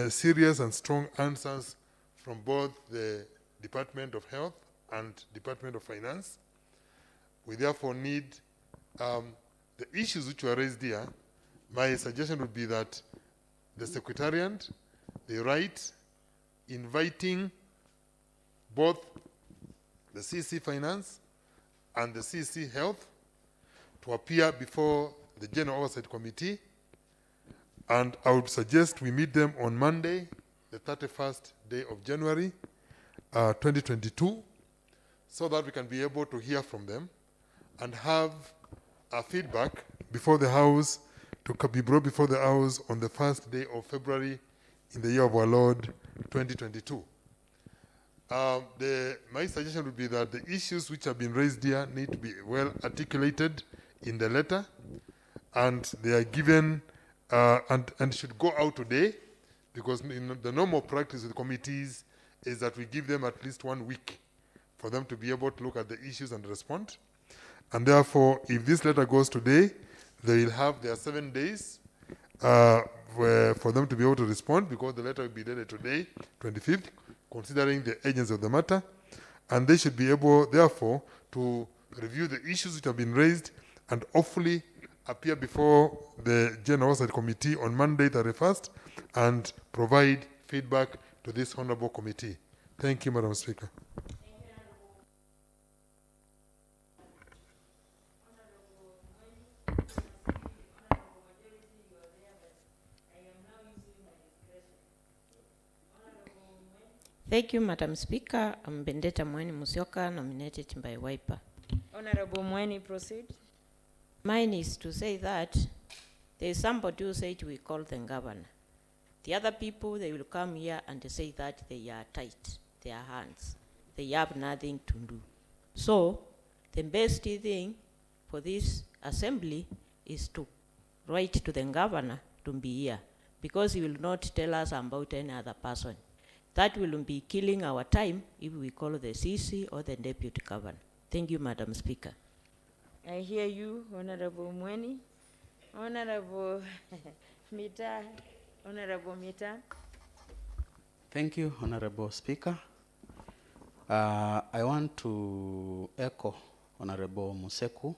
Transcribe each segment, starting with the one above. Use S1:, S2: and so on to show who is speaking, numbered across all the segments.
S1: serious and strong answers from both the Department of Health and Department of Finance. We therefore need the issues which were raised here. My suggestion would be that the Secretariat, they write inviting both the CC Finance and the CC Health to appear before the General Oversight Committee, and I would suggest we meet them on Monday, the 31st day of January, 2022, so that we can be able to hear from them and have a feedback before the House, to be brought before the House on the first day of February in the year of our Lord, 2022. My suggestion would be that the issues which have been raised here need to be well articulated in the letter, and they are given and should go out today, because in the normal practice with committees is that we give them at least 1 week for them to be able to look at the issues and respond. And therefore, if this letter goes today, they will have their 7 days for them to be able to respond, because the letter will be dated today, 25th, considering the urgency of the matter. And they should be able, therefore, to review the issues which have been raised and hopefully appear before the General Oversight Committee on Monday, 31st, and provide feedback to this honorable committee. Thank you, Madam Speaker.
S2: Thank you, Madam Speaker. I'm Bendeta Mweni Musyoka, nominated by Wiper.
S3: Honorable Mweni, proceed.
S2: Mine is to say that there is somebody who said we call the governor. The other people, they will come here and say that they are tight, their hands. They have nothing to do. So the best thing for this assembly is to write to the governor to be here, because he will not tell us about any other person. That will be killing our time if we call the CC or the deputy governor. Thank you, Madam Speaker.
S3: I hear you, Honorable Mweni. Honorable Mita. Honorable Mita.
S4: Thank you, Honorable Speaker. I want to echo Honorable Museku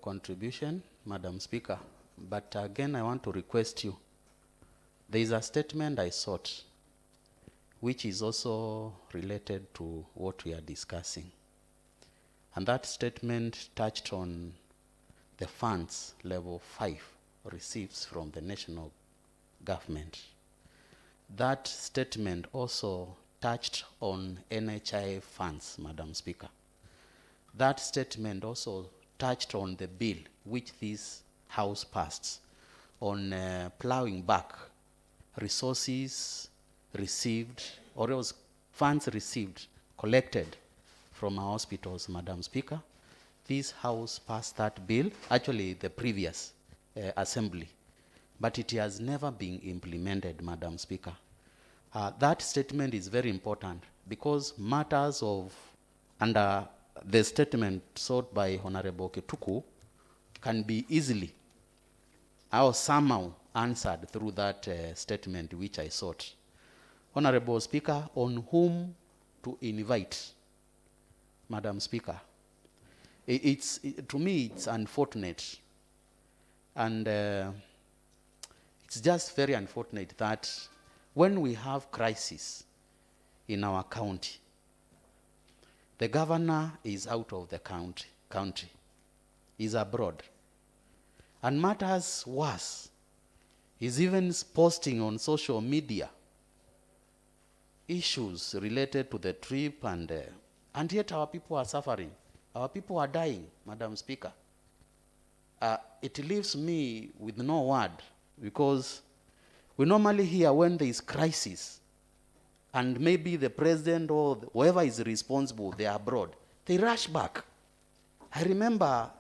S4: contribution, Madam Speaker. But again, I want to request you. There is a statement I sought, which is also related to what we are discussing. And that statement touched on the funds level 5 receives from the national government. That statement also touched on NHI funds, Madam Speaker. That statement also touched on the bill which this House passed on plowing back resources received, or else funds received, collected from our hospitals, Madam Speaker. This House passed that bill, actually the previous assembly, but it has never been implemented, Madam Speaker. That statement is very important because matters of, under the statement sought by Honorable Ketuku, can be easily or somehow answered through that statement which I sought. Honorable Speaker, on whom to invite, Madam Speaker. To me, it's unfortunate. And it's just very unfortunate that when we have crisis in our county, the governor is out of the country, is abroad. And matters worse, is even posting on social media issues related to the trip, and yet our people are suffering. Our people are dying, Madam Speaker. It leaves me with no word, because we normally hear when there is crisis and maybe the president or whoever is responsible, they are abroad, they rush back. I remember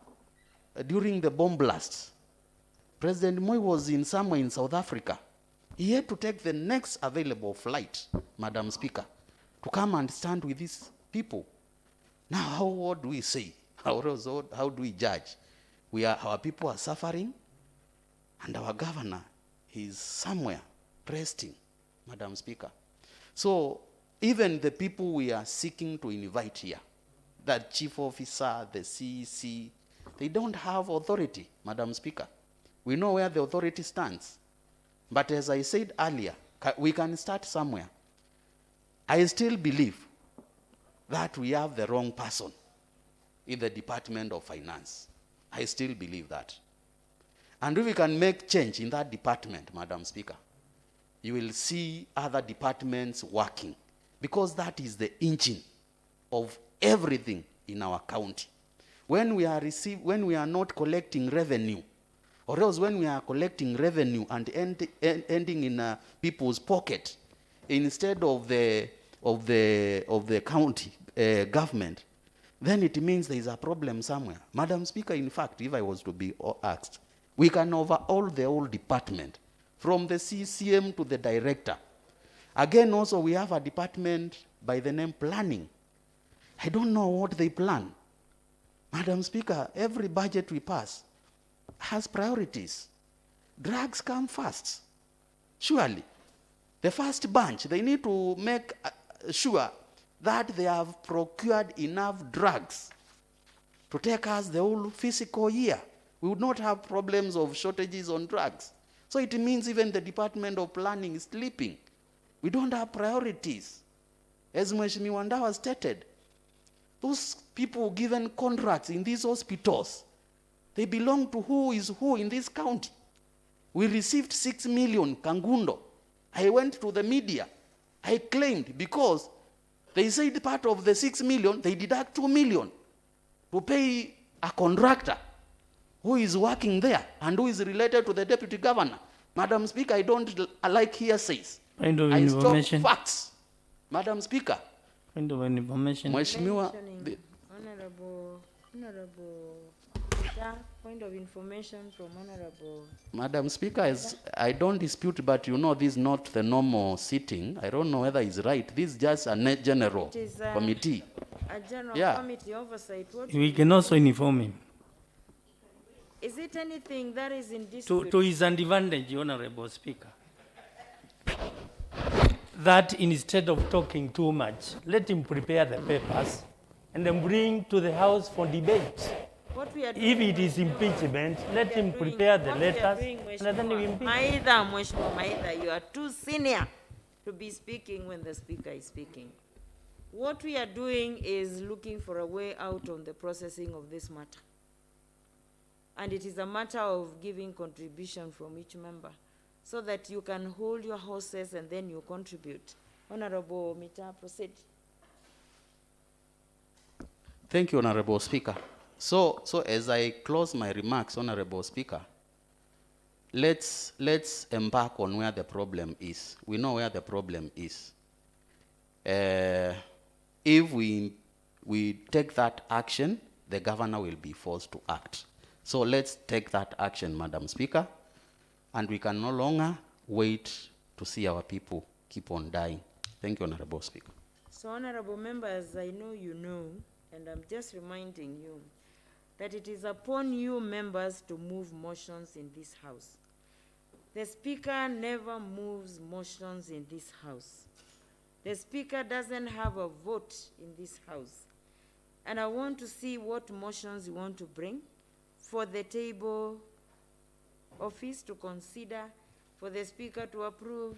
S4: during the bomb blasts, President Moi was somewhere in South Africa. He had to take the next available flight, Madam Speaker, to come and stand with these people. Now, what do we say? How do we judge? Our people are suffering, and our governor is somewhere resting, Madam Speaker. So even the people we are seeking to invite here, that chief officer, the CEC, they don't have authority, Madam Speaker. We know where the authority stands. But as I said earlier, we can start somewhere. I still believe that we have the wrong person in the Department of Finance. I still believe that. And if we can make change in that department, Madam Speaker, you will see other departments working, because that is the engine of everything in our county. When we are not collecting revenue, or else when we are collecting revenue and ending in people's pocket instead of the county government, then it means there is a problem somewhere. Madam Speaker, in fact, if I was to be asked, we can overhaul the whole department, from the CCM to the director. Again, also, we have a department by the name Planning. I don't know what they plan. Madam Speaker, every budget we pass has priorities. Drugs come first. Surely, the first bunch, they need to make sure that they have procured enough drugs to take us the whole fiscal year. We would not have problems of shortages on drugs. So it means even the Department of Planning is sleeping. We don't have priorities. As Mheshimiwa Ndawa stated, those people given contracts in these hospitals, they belong to who is who in this county. We received 6 million, Kangundo. I went to the media. I claimed, because they said part of the 6 million, they deduct 2 million to pay a contractor who is working there and who is related to the deputy governor. Madam Speaker, I don't like hearsays.
S5: Point of
S4: I
S5: information.
S4: stop facts. Madam Speaker,
S5: Point of information.
S4: Mheshimiwa,
S3: Honorable Mita, point of information from Honorable.
S4: Madam Speaker, as I don't dispute, but you know this is not the normal sitting. I don't know whether it's right. This is just a general
S3: It is,
S4: committee.
S3: A general
S4: Yeah.
S3: committee oversight. What
S5: We can also inform him.
S3: is it anything that is in dispute?
S5: To his advantage, Honorable Speaker, that instead of talking too much, let him prepare the papers and then bring to the House for debate.
S3: What we are doing,
S5: If it is impeachment, let him prepare the letters and then we impeach.
S3: Mheshimiwa Maitha, you are too senior to be speaking when the speaker is speaking. What we are doing is looking for a way out on the processing of this matter. And it is a matter of giving contribution from each member, so that you can hold your horses and then you contribute. Honorable Mita, proceed.
S4: Thank you, Honorable Speaker. So as I close my remarks, Honorable Speaker, let's embark on where the problem is. We know where the problem is. If we take that action, the governor will be forced to act. So let's take that action, Madam Speaker, and we can no longer wait to see our people keep on dying. Thank you, Honorable Speaker.
S3: So, honorable members, I know you know, and I'm just reminding you that it is upon you members to move motions in this House. The Speaker never moves motions in this House. The Speaker doesn't have a vote in this House. And I want to see what motions you want to bring for the table office to consider, for the Speaker to approve,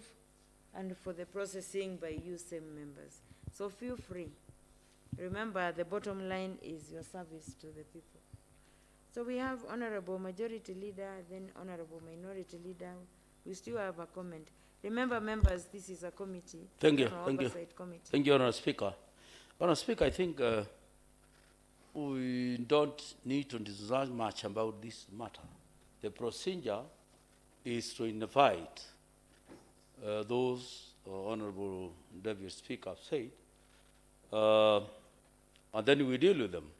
S3: and for the processing by you same members. So feel free. Remember, the bottom line is your service to the people. So we have Honorable Majority Leader, then Honorable Minority Leader. We still have a comment. Remember, members, this is a committee.
S6: Thank you,
S3: an
S6: thank you.
S3: oversight committee.
S6: Thank you, Honourable Speaker. Honourable Speaker, I think we don't need to discuss much about this matter. The procedure is to invite those Honourable Deputy Speaker said, and then we deal with them.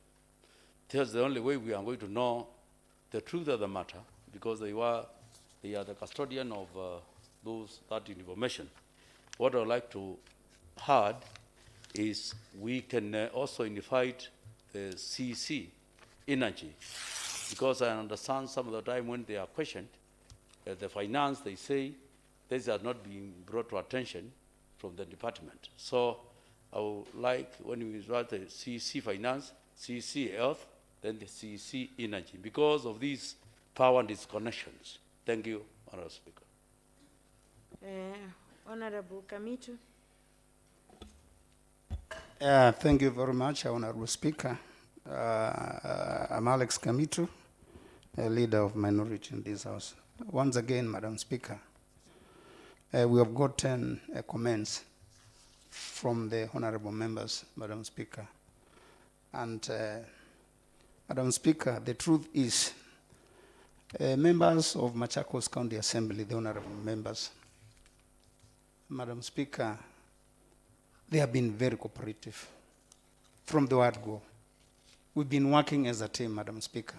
S6: That's the only way we are going to know the truth of the matter, because they are the custodian of that information. What I would like to add is we can also invite the CC Energy, because I understand some of the time when they are questioned, the finance, they say this has not been brought to attention from the department. So I would like, when we write the CEC Finance, CEC Health, then the CEC Energy, because of these power disconnections. Thank you, Honorable Speaker.
S3: Honorable Kamitu.
S7: Thank you very much, Honorable Speaker. I'm Alex Kamitu, a leader of minority in this House. Once again, Madam Speaker, we have gotten comments from the honorable members, Madam Speaker. And Madam Speaker, the truth is, members of Machakos County Assembly, the honorable members, Madam Speaker, they have been very cooperative from the word go. We've been working as a team, Madam Speaker.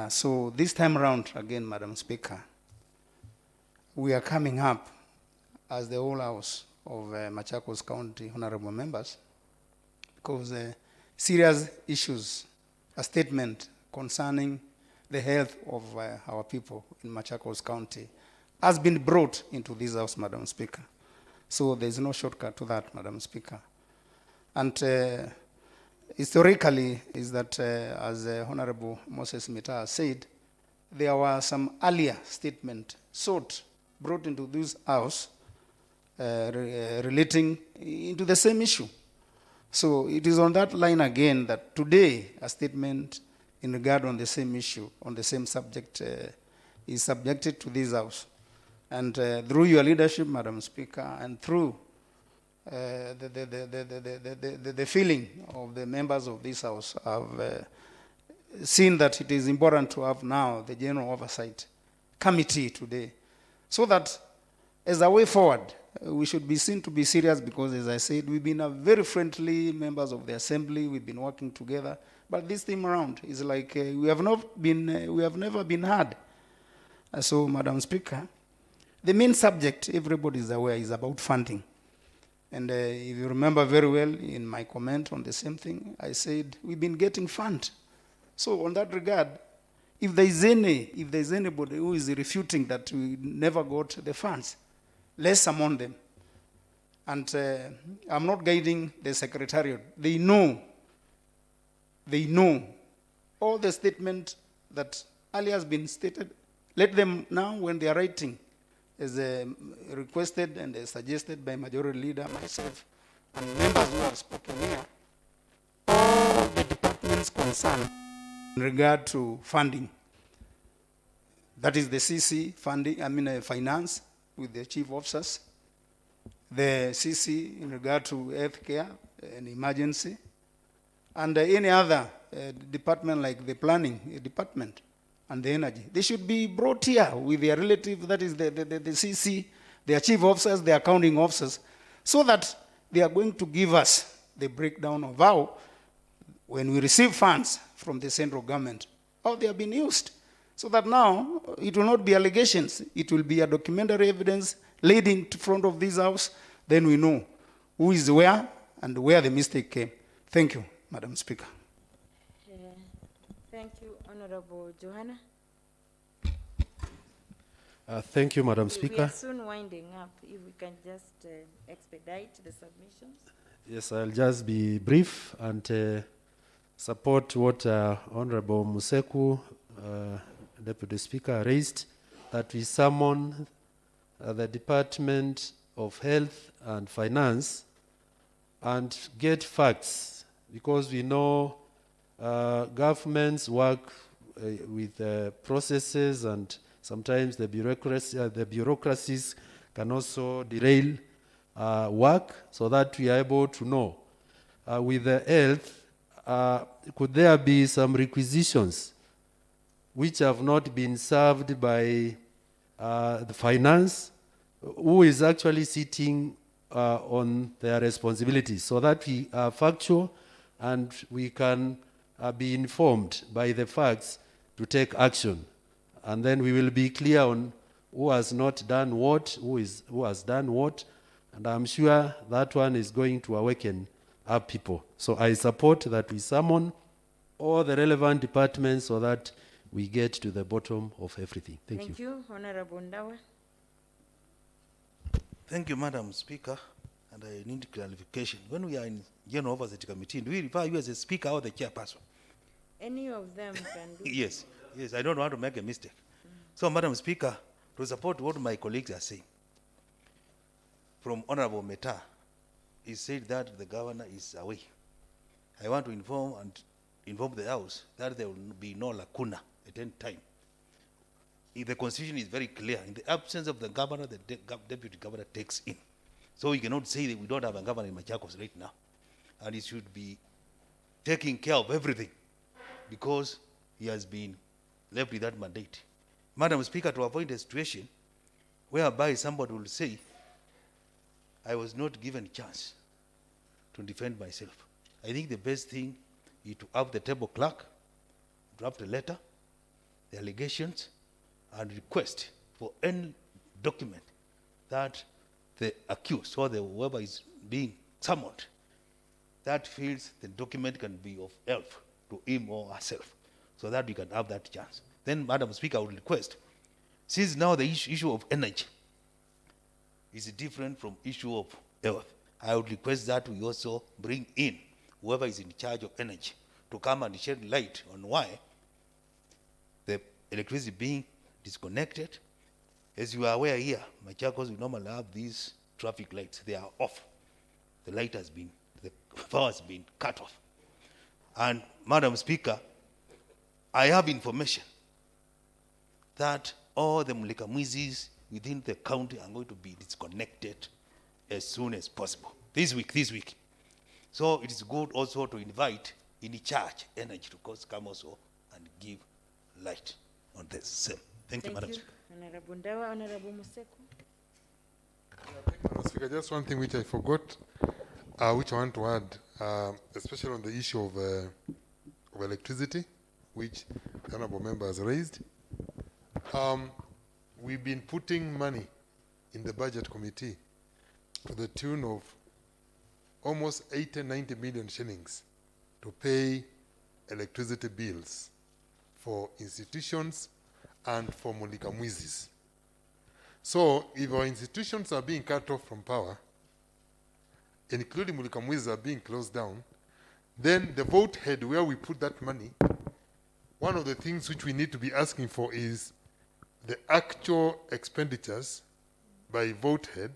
S7: So this time around, again, Madam Speaker, we are coming up as the whole House of Machakos County honorable members because serious issues, a statement concerning the health of our people in Machakos County has been brought into this House, Madam Speaker. So there's no shortcut to that, Madam Speaker. And historically is that, as Honorable Moses Mita said, there were some earlier statements brought into this House relating into the same issue. So it is on that line again that today a statement in regard on the same issue, on the same subject, is subjected to this House. And through your leadership, Madam Speaker, and through the feeling of the members of this House, have seen that it is important to have now the General Oversight Committee today, so that as a way forward, we should be seen to be serious because, as I said, we've been a very friendly members of the Assembly. We've been working together, but this time around is like we have never been heard. So, Madam Speaker, the main subject, everybody is aware, is about funding. And if you remember very well, in my comment on the same thing, I said we've been getting funds. So, on that regard, if there's anybody who is refuting that we never got the funds, let's summon them. And I'm not guiding the Secretariat. They know all the statement that earlier has been stated. Let them now, when they are writing, as requested and suggested by Majority Leader, myself, and members who have spoken here, all the departments concerned in regard to funding. That is the CC funding, finance with the chief officers, the CC in regard to healthcare and emergency, and any other department like the planning department and the energy. They should be brought here with their relative, that is the CC, their chief officers, the accounting officers, so that they are going to give us the breakdown of how, when we receive funds from the central government, how they have been used. So that now, it will not be allegations, it will be a documentary evidence laid in front of this House, then we know who is where and where the mistake came. Thank you, Madam Speaker.
S3: Thank you, Honorable Johanna.
S8: Thank you, Madam
S3: We
S8: Speaker.
S3: are soon winding up. If we can just expedite the submissions.
S8: Yes, I'll just be brief and support what Honorable Museku, Deputy Speaker, raised, that we summon the Department of Health and Finance and get facts, because we know governments work with processes, and sometimes the bureaucracies can also derail work, so that we are able to know. With the health, could there be some requisitions which have not been served by the finance, who is actually sitting on their responsibilities, so that we are factual and we can be informed by the facts to take action. And then we will be clear on who has not done what, who has done what, and I'm sure that one is going to awaken our people. So I support that we summon all the relevant departments so that we get to the bottom of everything. Thank you.
S3: Thank you, Honorable Ndawa.
S9: Thank you, Madam Speaker, and I need clarification. When we are in General Oversight Committee, do we refer you as a speaker or the chairperson?
S3: Any of them can do.
S9: Yes, yes, I don't want to make a mistake. So, Madam Speaker, to support what my colleagues are saying, from Honorable Meta, he said that the governor is away. I want to inform the House that there will be no lacuna at any time. If the Constitution is very clear. In the absence of the governor, the deputy governor takes in. So we cannot say that we don't have a governor in Machakos right now. And he should be taking care of everything because he has been left with that mandate. Madam Speaker, to avoid a situation whereby somebody will say, I was not given a chance to defend myself. I think the best thing is to have the table clerk draft a letter, the allegations, and request for any document that the accused or the whoever is being summoned, that feels the document can be of help to him or herself, so that we can have that chance. Then, Madam Speaker, I would request, since now the issue of energy is different from issue of health, I would request that we also bring in whoever is in charge of energy to come and shed light on why the electricity being disconnected. As you are aware here, Machakos, we normally have these traffic lights. They are off. The light has been, the power has been cut off. And Madam Speaker, I have information that all the Mulikamwizis within the county are going to be disconnected as soon as possible. This week. So it is good also to invite in charge energy to come also and give light on the same. Thank you, Madam Speaker.
S3: Honorable Ndawa, Honorable Museku.
S1: Madam Speaker, just one thing which I forgot, which I want to add, especially on the issue of electricity, which the honorable member has raised. We've been putting money in the budget committee to the tune of almost 90 million shillings to pay electricity bills for institutions and for Mulikamwizis. So if our institutions are being cut off from power, including Mulikamwizis are being closed down, then the vote head where we put that money, one of the things which we need to be asking for is the actual expenditures by vote head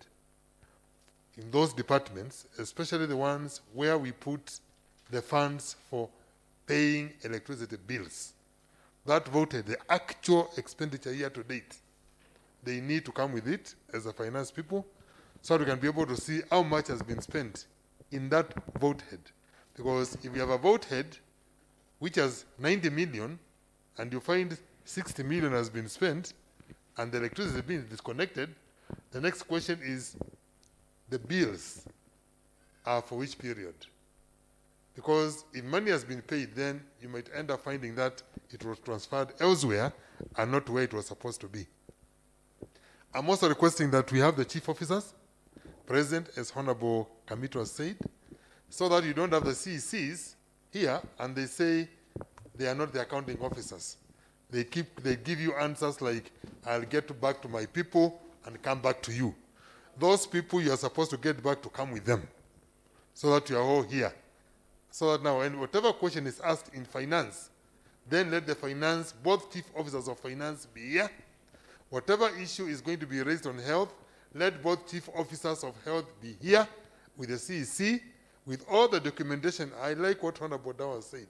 S1: in those departments, especially the ones where we put the funds for paying electricity bills. That voted the actual expenditure year to date. They need to come with it as a finance people so we can be able to see how much has been spent in that vote head. Because if you have a vote head which has 90 million and you find 60 million has been spent and the electricity has been disconnected, the next question is the bills are for which period? Because if money has been paid, then you might end up finding that it was transferred elsewhere and not where it was supposed to be. I'm also requesting that we have the chief officers present, as Honorable Kamito has said, so that you don't have the CECs here and they say they are not the accounting officers. They give you answers like, I'll get back to my people and come back to you. Those people you are supposed to get back to come with them so that you are all here. So that now, and whatever question is asked in finance, then let the finance, both chief officers of finance be here. Whatever issue is going to be raised on health, let both chief officers of health be here with the CEC, with all the documentation. I like what Honorable Dawa said.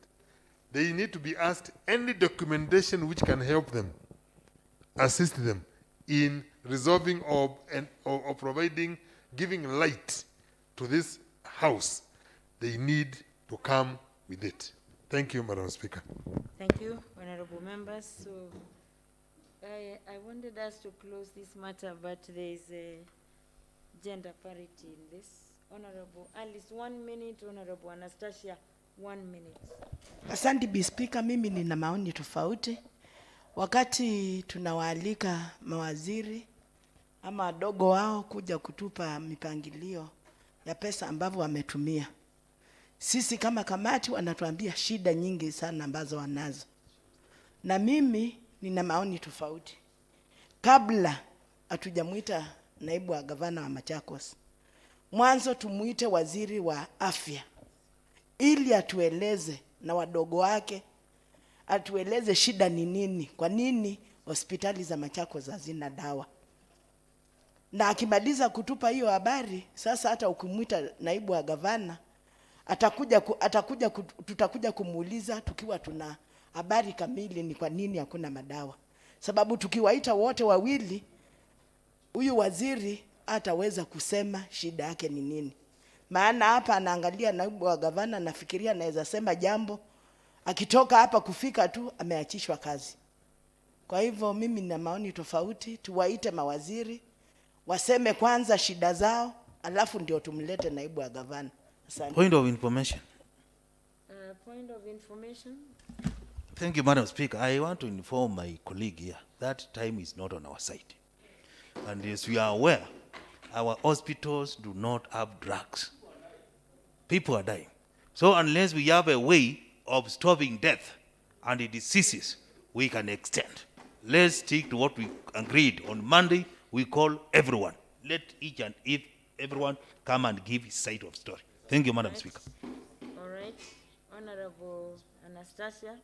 S1: They need to be asked any documentation which can help them, assist them in resolving or providing, giving light to this house. They need to come with it. Thank you, Madam Speaker.
S3: Thank you, honorable members. So I wanted us to close this matter, but there is a gender parity in this. Honorable Alice, 1 minute. Honorable Anastasia, 1 minute.
S10: Asante Bi Speaker, mimi nina maoni tofauti. Wakati tunawaalika mawaziri ama wadogo wao kuja kutupa mipangilio ya pesa ambavyo wametumia, sisi kama kamati wanatuambia shida nyingi sana ambazo wanazo. Na mimi nina maoni tofauti. Kabla hatujamuita naibu wa gavana wa Machakos. Mwanzo tumuite waziri wa afya ili atueleze na wadogo wake, atueleze shida ni nini, kwa nini hospitali za Machakos hazina dawa. Na akimaliza kutupa hiyo habari, sasa hata ukimwita naibu wa gavana tutakuja kumuuliza tukiwa tuna habari kamili ni kwa nini hakuna madawa. Sababu tukiwaita wote wawili, huyu waziri hataweza kusema shida yake ni nini. Maana hapa anaangalia naibu wa gavana, nafikiria anaweza sema jambo, akitoka hapa kufika tu ameachishwa kazi. Kwa hivyo mimi nina maoni tofauti, tuwaite mawaziri waseme kwanza shida zao, alafu ndio tumlete naibu wa gavana. Asante.
S9: Point of information.
S3: Point of information.
S9: Thank you, Madam Speaker. I want to inform my colleague here that time is not on our side. And as we are aware, our hospitals do not have drugs. People are dying. So unless we have a way of stopping death and the diseases, we can extend. Let's stick to what we agreed on Monday. We call everyone. Let each and everyone come and give his side of story. Thank you, Madam Speaker.
S3: All right. Honorable Anastasia.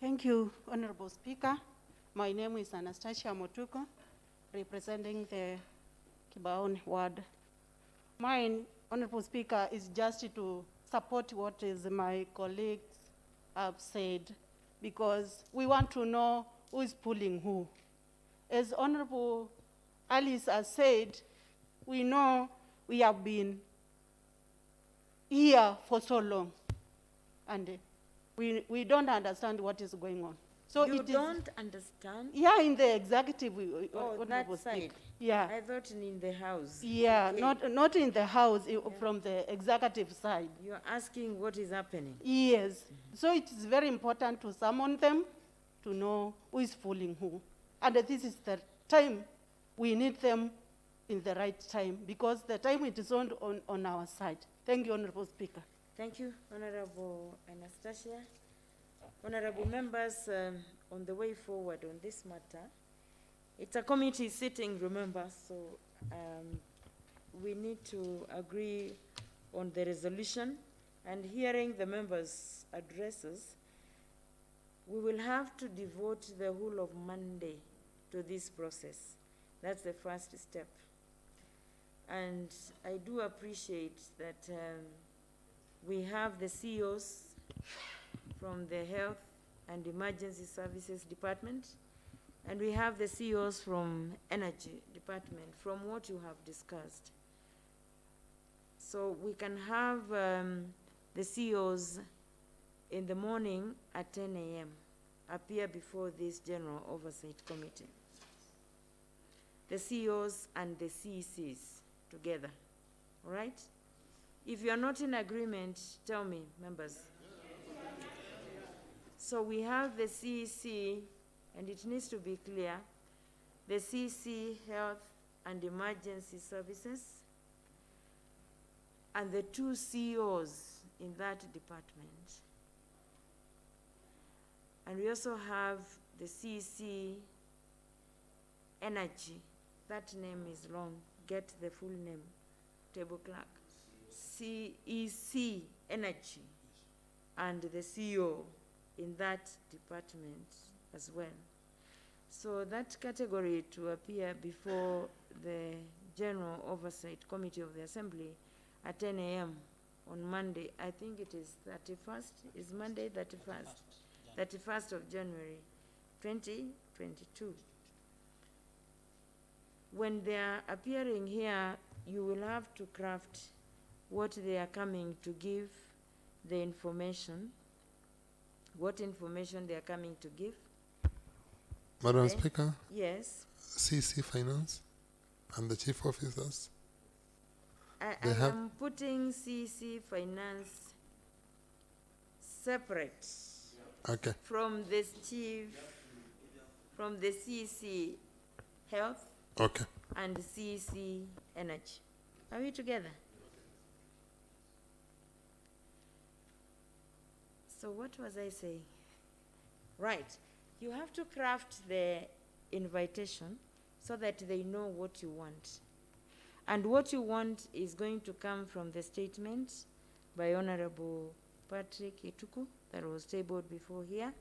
S11: Thank you, Honorable Speaker. My name is Anastasia Motuko, representing the Kibaoni ward. Mine, Honorable Speaker, is just to support what is my colleagues have said, because we want to know who is pulling who. As Honorable Alice has said, we know we have been here for so long, and we don't understand what is going on. So
S3: you
S11: it
S3: don't understand?
S11: Yeah, in the executive.
S3: That side.
S11: Yeah.
S3: I thought in the house.
S11: Yeah,
S3: Okay.
S11: not in the house, from the executive side.
S3: You're asking what is happening.
S11: Yes. So it is very important to summon them to know who is fooling who. And this is the time we need them in the right time, because the time it is on our side. Thank you, Honorable Speaker.
S3: Thank you, Honorable Anastasia. Honorable members, on the way forward on this matter, it's a committee sitting, remember, so we need to agree on the resolution, and hearing the members' addresses, we will have to devote the whole of Monday to this process. That's the first step. And I do appreciate that we have the CEOs from the Health and Emergency Services Department, and we have the CEOs from Energy Department, from what you have discussed. So we can have the CEOs in the morning at 10 a.m. appear before this General Oversight Committee. The CEOs and the CECs together, all right? If you're not in agreement, tell me, members. So we have the CEC, and it needs to be clear, the CEC, Health and Emergency Services, and the two CEOs in that department. And we also have the CEC Energy. That name is long. Get the full name, table clerk. CEC Energy, and the CEO in that department as well. So that category to appear before the General Oversight Committee of the Assembly at 10 a.m. on Monday, I think it is 31st, is Monday 31st? 31st of January, 2022. When they are appearing here, you will have to craft what they are coming to give, the information, what information they are coming to give.
S1: Madam Speaker,
S3: Yes.
S1: CC Finance and the chief officers.
S3: I
S1: have-
S3: am putting CC Finance separate
S1: Okay.
S3: from this chief, from the CC Health
S1: Okay.
S3: and CC Energy. Are we together? So what was I saying? Right. You have to craft the invitation so that they know what you want. And what you want is going to come from the statement by Honorable Patrick Ituku that was tabled before here,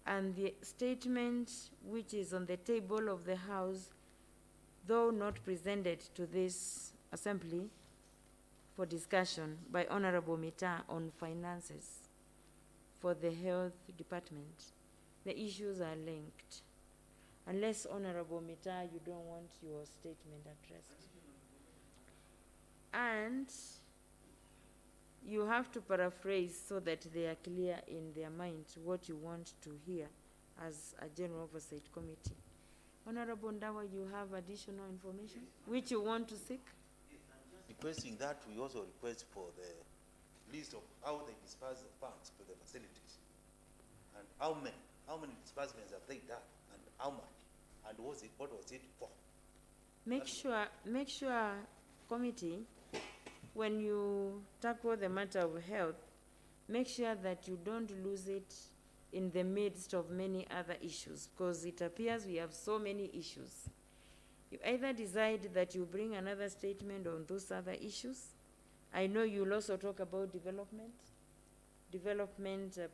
S3: and the statement which is on the table of the House, though not presented to this assembly for discussion, by Honorable Mita on finances for the health department. The issues are linked. Unless, Honorable Mita, you don't want your statement addressed. And you have to paraphrase so that they are clear in their minds what you want to hear as a General Oversight Committee. Honorable Ndawa, you have additional information which you want to seek?
S9: Requesting that, we also request for the list of how they disperse the funds to the facilities, and how many disbursements have they done, and how much, and what was it for?
S3: Make sure, committee, when you tackle the matter of health, make sure that you don't lose it in the midst of many other issues, because it appears we have so many issues. You either decide that you bring another statement on those other issues. I know you'll also talk about development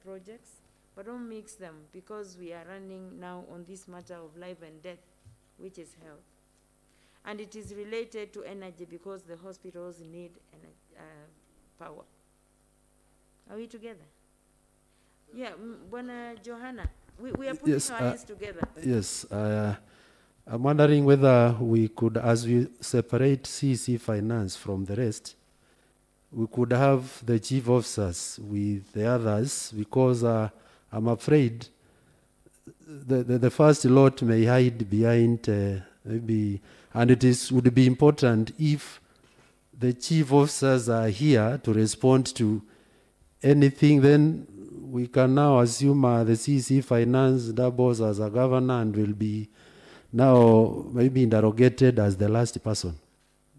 S3: projects, but don't mix them, because we are running now on this matter of life and death, which is health. And it is related to energy, because the hospitals need power. Are we together? Yeah, Bwana Johanna, we are putting our hands together.
S8: Yes, I'm wondering whether we could, as we separate CC finance from the rest, we could have the chief officers with the others, because I'm afraid the first lot may hide behind maybe, and would be important if the chief officers are here to respond to anything. Then we can now assume the CC finance doubles as a governor and will be now maybe interrogated as the last person.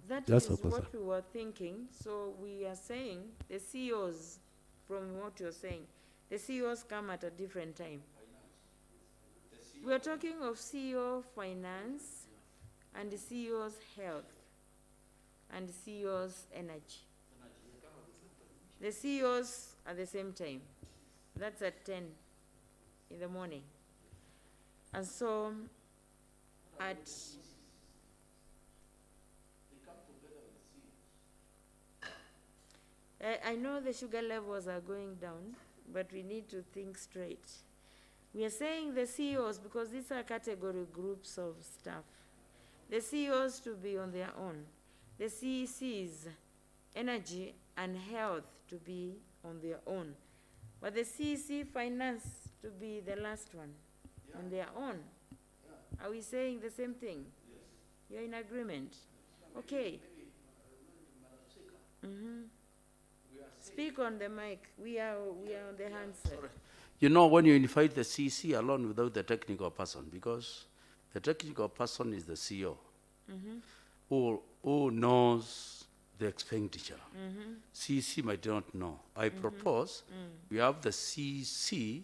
S3: That is what we were thinking. So we are saying the CEOs, from what you're saying, the CEOs come at a different time. We're talking of CEO finance and the CEOs health and the CEOs energy. The CEOs at the same time. That's at 10 in the morning. And so at I know the sugar levels are going down, but we need to think straight. We are saying the CEOs because these are category groups of staff. The CEOs to be on their own. The CECs, energy and health, to be on their own. But the CEC finance to be the last one, on their own. Are we saying the same thing? Yes. You're in agreement? Okay. Speak on the mic. We are on the handset.
S6: You know, when you invite the CC alone without the technical person, because the technical person is the CEO, who knows the expenditure. CC might not know. I propose we have the CC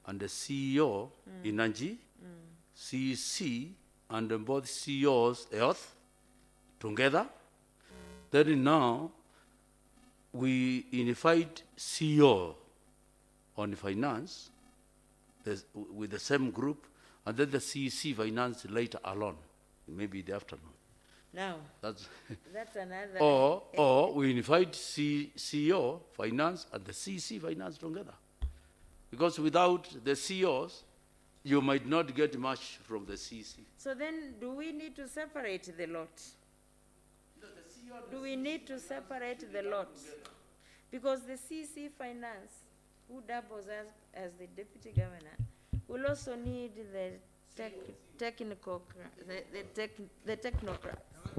S6: and the CEO in energy, CC and both CEOs health together. Then now we invite CEO on finance with the same group, and then the CC finance later alone, maybe in the afternoon.
S3: Now,
S6: that's
S3: another.
S6: Or we invite CEO finance and the CC finance together, because without the CEOs, you might not get much from the CC.
S3: So then, do we need to separate the lot? Do we need to separate the lot? Because the CC finance, who doubles as the deputy governor, will also need the technocrats.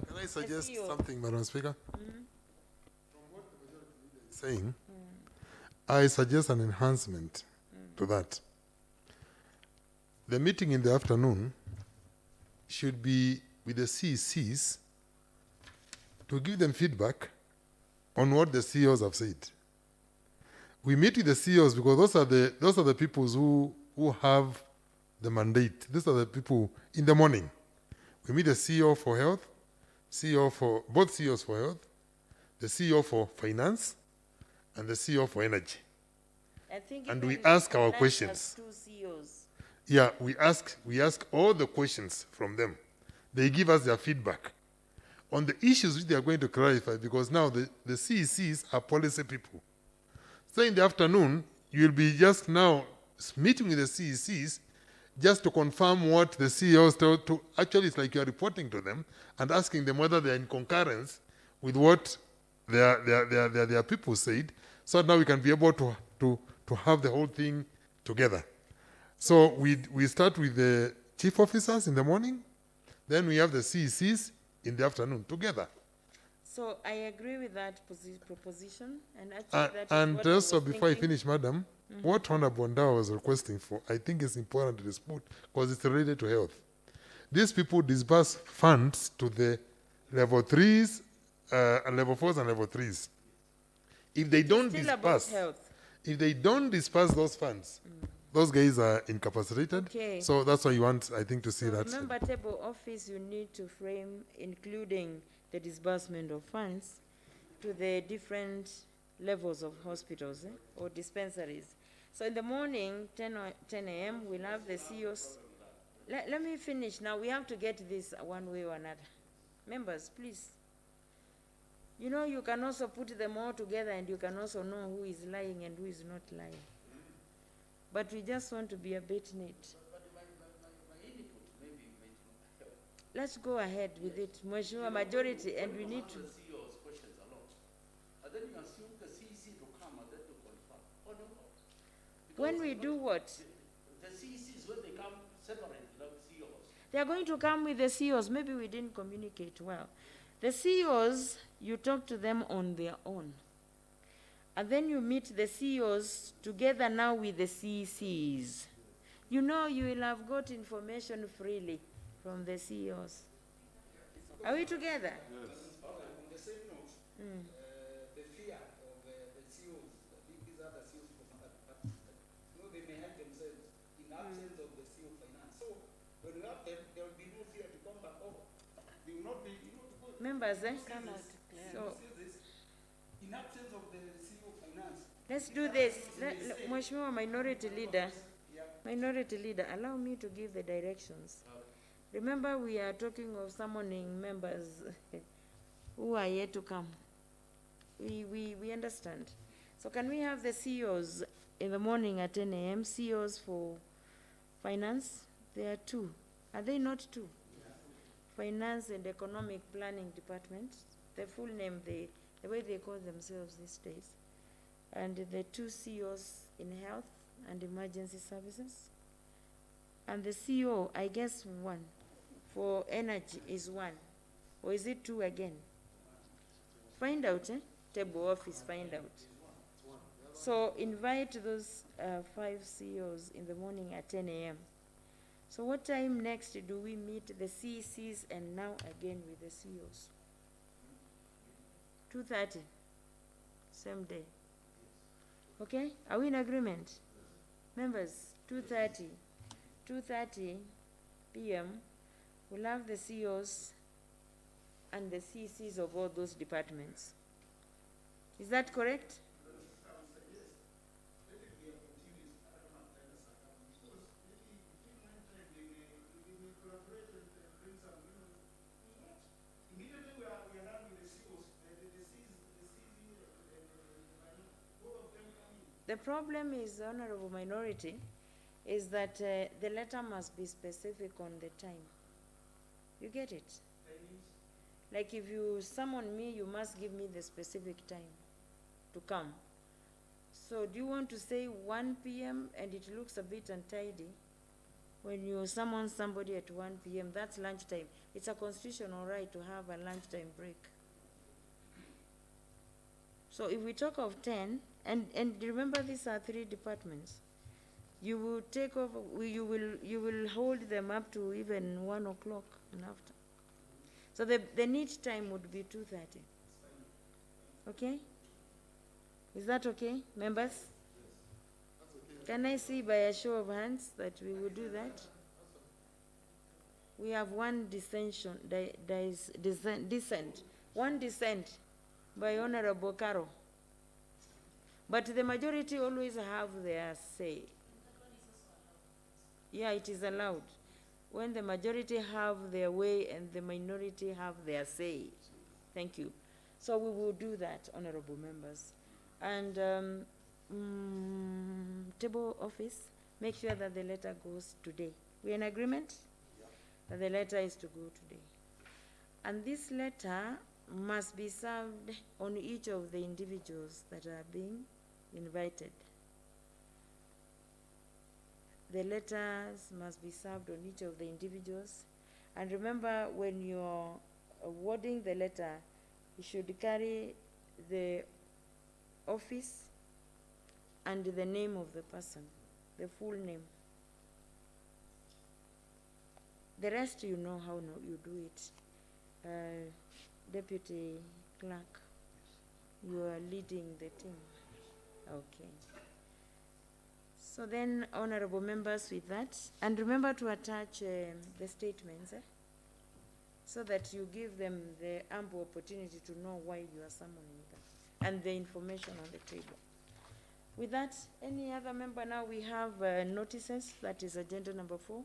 S1: Can I suggest something, Madam Speaker? From what the majority leader is saying, I suggest an enhancement to that. The meeting in the afternoon should be with the CCs to give them feedback on what the CEOs have said. We meet with the CEOs because those are the people who have the mandate. These are the people in the morning. We meet the CEO for health, both CEOs for health, the CEO for finance, and the CEO for energy.
S3: I think
S1: And
S3: even
S1: we ask our
S3: Finance
S1: questions.
S3: has 2 CEOs.
S1: Yeah, we ask all the questions from them. They give us their feedback on the issues which they are going to clarify, because now the CECs are policy people. So in the afternoon, you'll be just now meeting with the CECs just to confirm what the CEOs told to. Actually, it's like you're reporting to them and asking them whether they're in concurrence with what their people said, so now we can be able to have the whole thing together. So we start with the chief officers in the morning, then we have the CECs in the afternoon together.
S3: So I agree with that proposition, and actually that is
S1: And
S3: what I
S1: also,
S3: was
S1: before I
S3: thinking.
S1: finish, Madam, what Honorable Ndao was requesting for, I think is important to dispute because it's related to health. These people disburse funds to the level 3s, and level 4s and level 3s. If they don't
S3: Still about
S1: disburse,
S3: health.
S1: if they don't disperse those funds, those guys are incapacitated.
S3: Okay.
S1: So that's why you want, I think, to see
S3: So
S1: that.
S3: remember, table office, you need to frame, including the disbursement of funds to the different levels of hospitals or dispensaries. So in the morning, 10 a.m., we'll have the CEOs. Let me finish now. We have to get this one way or another. Members, please. You know, you can also put them all together and you can also know who is lying and who is not lying. But we just want to be a bit neat. Let's go ahead with it. Mheshimiwa, majority, and we need to.
S6: CEO's questions a lot. And then you assume the CEC to come and then to confirm. Or no, not.
S3: When we do what?
S6: The CECs, when they come separate, like CEOs.
S3: They are going to come with the CEOs. Maybe we didn't communicate well. The CEOs, you talk to them on their own. And then you meet the CEOs together now with the CECs. You know, you will have got information freely from the CEOs. Are we together?
S7: On the same note, the fear of the CEOs, these other CEOs from other departments, you know, they may help themselves in absence of the CEO of finance. So when you have them, there will be no fear to come back over. They will not be, you know, to go.
S3: Members, So
S7: In absence of the CEO of finance.
S3: let's do this. Mheshimiwa Minority Leader, allow me to give the directions. Remember, we are talking of summoning members who are yet to come. We understand. So can we have the CEOs in the morning at 10 a.m., CEOs for finance? There are 2. Are they not 2? Finance and Economic Planning Department, the full name, the way they call themselves these days. And the 2 CEOs in health and emergency services. And the CEO, I guess 1. For energy is 1. Or is it 2 again? Find out, Table office, find out. So invite those 5 CEOs in the morning at 10 a.m. So what time next do we meet the CECs and now again with the CEOs? 2:30, same day. Okay, are we in agreement? Members, 2:30 p.m. we'll have the CEOs and the CECs of all those departments. Is that correct? The problem is, Honorable Minority, is that the letter must be specific on the time. You get it? Like if you summon me, you must give me the specific time to come. So do you want to say 1 p.m. and it looks a bit untidy? When you summon somebody at 1 p.m., that's lunchtime. It's a constitutional right to have a lunchtime break. So if we talk of 10, and remember these are 3 departments, you will take over, you will hold them up to even 1 o'clock and after. So the need time would be 2:30. Okay? Is that okay, members? Can I see by a show of hands that we will do that? we have one dissension, one dissent by Honorable Carol. But the majority always have their say. Yeah, it is allowed. When the majority have their way and the minority have their say. Thank you. So we will do that, honorable members. And table office, make sure that the letter goes today. We in agreement? That the letter is to go today. And this letter must be served on each of the individuals that are being invited. The letters must be served on each of the individuals. And remember, when you're awarding the letter, you should carry the office and the name of the person, the full name. The rest you know how you do it. Deputy Clerk, you are leading the team. Okay. So then, honorable members, with that, and remember to attach the statements, so that you give them the ample opportunity to know why you are summoning them, and the information on the table. With that, any other member? Now we have notices, that is agenda number 4.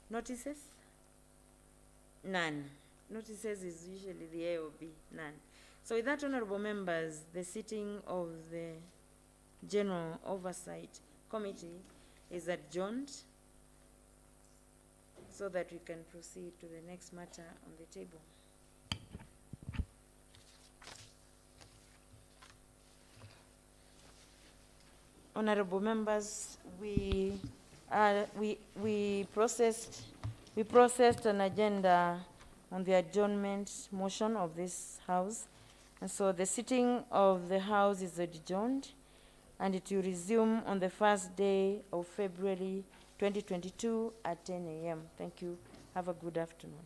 S3: Notices? None. Notices is usually the A or B, none. So with that, honorable members, the sitting of the General Oversight Committee is adjourned, so that we can proceed to the next matter on the table. Honorable members, we processed an agenda on the adjournment motion of this House, and so the sitting of the House is adjourned, and it will resume on the first day of February 2022 at 10 a.m. Thank you. Have a good afternoon.